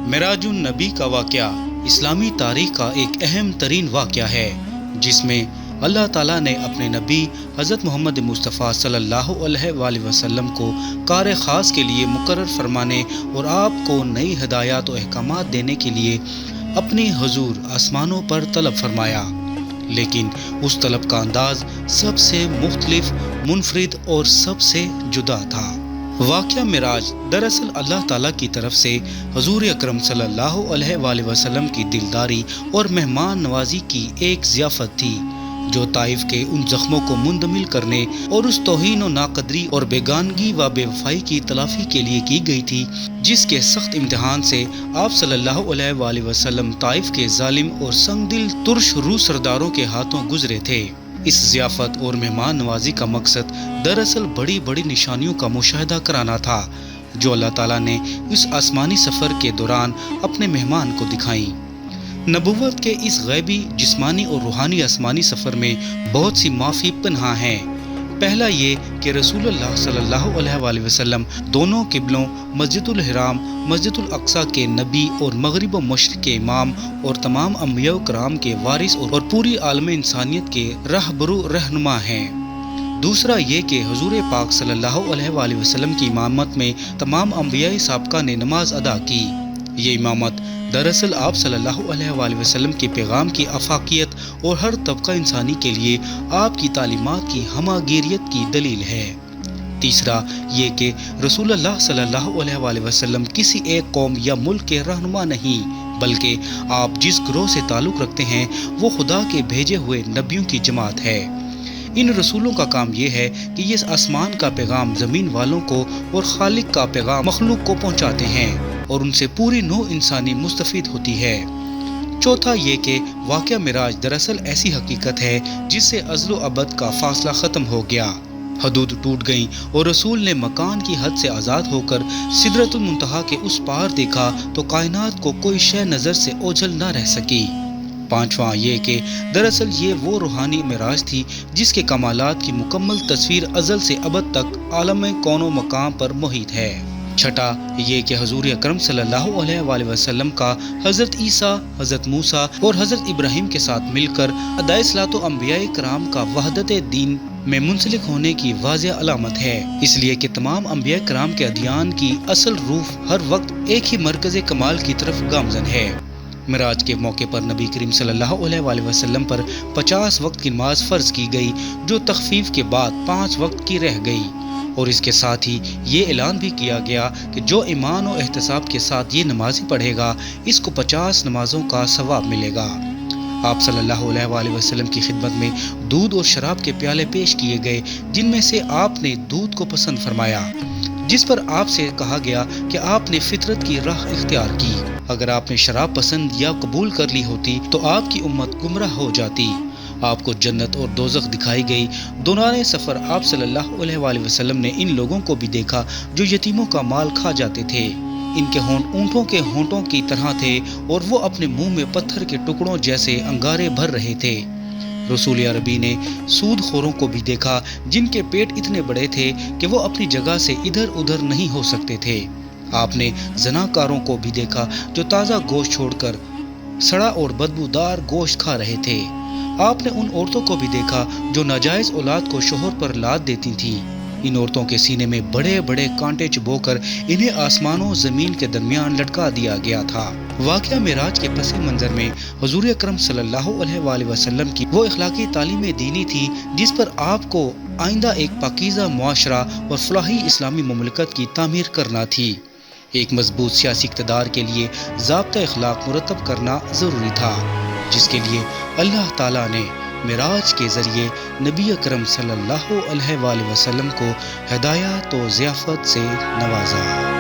معراج النبی کا واقعہ اسلامی تاریخ کا ایک اہم ترین واقعہ ہے، جس میں اللہ تعالیٰ نے اپنے نبی حضرت محمد مصطفیٰ صلی اللہ علیہ وآلہ وسلم کو کار خاص کے لیے مقرر فرمانے اور آپ کو نئی ہدایات و احکامات دینے کے لیے اپنی حضور آسمانوں پر طلب فرمایا، لیکن اس طلب کا انداز سب سے مختلف، منفرد اور سب سے جدا تھا۔ واقعہ معراج دراصل اللہ تعالیٰ کی طرف سے حضور اکرم صلی اللہ علیہ وآلہ وسلم کی دلداری اور مہمان نوازی کی ایک ضیافت تھی، جو طائف کے ان زخموں کو مندمل کرنے اور اس توہین و ناقدری اور بیگانگی و بے وفائی کی تلافی کے لیے کی گئی تھی، جس کے سخت امتحان سے آپ صلی اللہ علیہ وآلہ وسلم طائف کے ظالم اور سنگ دل ترش روح سرداروں کے ہاتھوں گزرے تھے۔ اس ضیافت اور مہمان نوازی کا مقصد دراصل بڑی بڑی نشانیوں کا مشاہدہ کرانا تھا، جو اللہ تعالیٰ نے اس آسمانی سفر کے دوران اپنے مہمان کو دکھائیں۔ نبوت کے اس غیبی، جسمانی اور روحانی آسمانی سفر میں بہت سی معافی پنہاں ہیں۔ پہلا یہ کہ رسول اللہ صلی اللہ علیہ وآلہ وسلم دونوں قبلوں، مسجد الحرام، مسجد الاقصیٰ کے نبی اور مغرب و مشرق کے امام اور تمام انبیاء کرام کے وارث اور پوری عالم انسانیت کے رہبر رہنما ہیں۔ دوسرا یہ کہ حضور پاک صلی اللہ علیہ وآلہ وسلم کی امامت میں تمام انبیاء سابقہ نے نماز ادا کی۔ یہ امامت دراصل آپ صلی اللہ علیہ وآلہ وسلم کے پیغام کی افاقیت اور ہر طبقہ انسانی کے لیے آپ کی تعلیمات کی ہمہ گیریت کی دلیل ہے۔ تیسرا یہ کہ رسول اللہ صلی اللہ علیہ وآلہ وسلم کسی ایک قوم یا ملک کے رہنما نہیں، بلکہ آپ جس گروہ سے تعلق رکھتے ہیں وہ خدا کے بھیجے ہوئے نبیوں کی جماعت ہے۔ ان رسولوں کا کام یہ ہے کہ یہ آسمان کا پیغام زمین والوں کو اور خالق کا پیغام مخلوق کو پہنچاتے ہیں، اور ان سے پوری نوع انسانی مستفید ہوتی ہے۔ چوتھا یہ کہ واقعہ معراج دراصل ایسی حقیقت ہے جس سے ازل و ابد کا فاصلہ ختم ہو گیا، حدود ٹوٹ گئیں اور رسول نے مکان کی حد سے آزاد ہو کر سدرۃ المنتہا کے اس پار دیکھا تو کائنات کو کوئی شے نظر سے اوجھل نہ رہ سکی۔ پانچواں یہ کہ دراصل یہ وہ روحانی معراج تھی جس کے کمالات کی مکمل تصویر ازل سے ابد تک عالم کون و مقام پر محیط ہے۔ چھٹا یہ کہ حضور اکرم صلی اللہ علیہ وآلہ وسلم کا حضرت عیسیٰ، حضرت موسیٰ اور حضرت ابراہیم کے ساتھ مل کر ادائے صلاۃ و انبیاء کرام کا وحدت دین میں منسلک ہونے کی واضح علامت ہے، اس لیے کہ تمام انبیاء کرام کے ادیان کی اصل روح ہر وقت ایک ہی مرکز کمال کی طرف گامزن ہے۔ معراج کے موقع پر نبی کریم صلی اللہ علیہ وآلہ وسلم پر 50 وقت کی نماز فرض کی گئی، جو تخفیف کے بعد 5 وقت کی رہ گئی، اور اس کے ساتھ ہی یہ اعلان بھی کیا گیا کہ جو ایمان و احتساب کے ساتھ یہ نمازیں پڑھے گا اس کو 50 نمازوں کا ثواب ملے گا۔ آپ صلی اللہ علیہ وآلہ وسلم کی خدمت میں دودھ اور شراب کے پیالے پیش کیے گئے، جن میں سے آپ نے دودھ کو پسند فرمایا، جس پر آپ سے کہا گیا کہ آپ نے فطرت کی راہ اختیار کی، اگر آپ نے شراب پسند یا قبول کر لی ہوتی تو آپ کی امت گمراہ ہو جاتی۔ آپ کو جنت اور دوزخ دکھائی گئی۔ دوران سفر آپ صلی اللہ علیہ وآلہ وسلم نے ان لوگوں کو بھی دیکھا جو یتیموں کا مال کھا جاتے تھے، ان کے ہونٹ اونٹوں کے ہونٹوں کی طرح تھے اور وہ اپنے منہ میں پتھر کے ٹکڑوں جیسے انگارے بھر رہے تھے۔ رسول عربی نے سود خوروں کو بھی دیکھا جن کے پیٹ اتنے بڑے تھے کہ وہ اپنی جگہ سے ادھر ادھر نہیں ہو سکتے تھے۔ آپ نے زناکاروں کو بھی دیکھا جو تازہ گوشت چھوڑ کر سڑا اور بدبودار گوشت کھا رہے تھے۔ آپ نے ان عورتوں کو بھی دیکھا جو ناجائز اولاد کو شوہر پر لاد دیتی تھیں۔ ان عورتوں کے سینے میں بڑے بڑے کانٹے چبو کر انہیں آسمان و زمین کے درمیان لٹکا دیا گیا تھا۔ واقعہ معراج کے پس منظر میں حضور اکرم صلی اللہ علیہ وآلہ وسلم کی وہ اخلاقی تعلیم دینی تھی جس پر آپ کو آئندہ ایک پاکیزہ معاشرہ اور فلاحی اسلامی مملکت کی تعمیر کرنا تھی۔ ایک مضبوط سیاسی اقتدار کے لیے ضابطہ اخلاق مرتب کرنا ضروری تھا، جس کے لیے اللہ تعالیٰ نے معراج کے ذریعے نبی اکرم صلی اللہ علیہ وآلہ وسلم کو ہدایت و ضیافت سے نوازا۔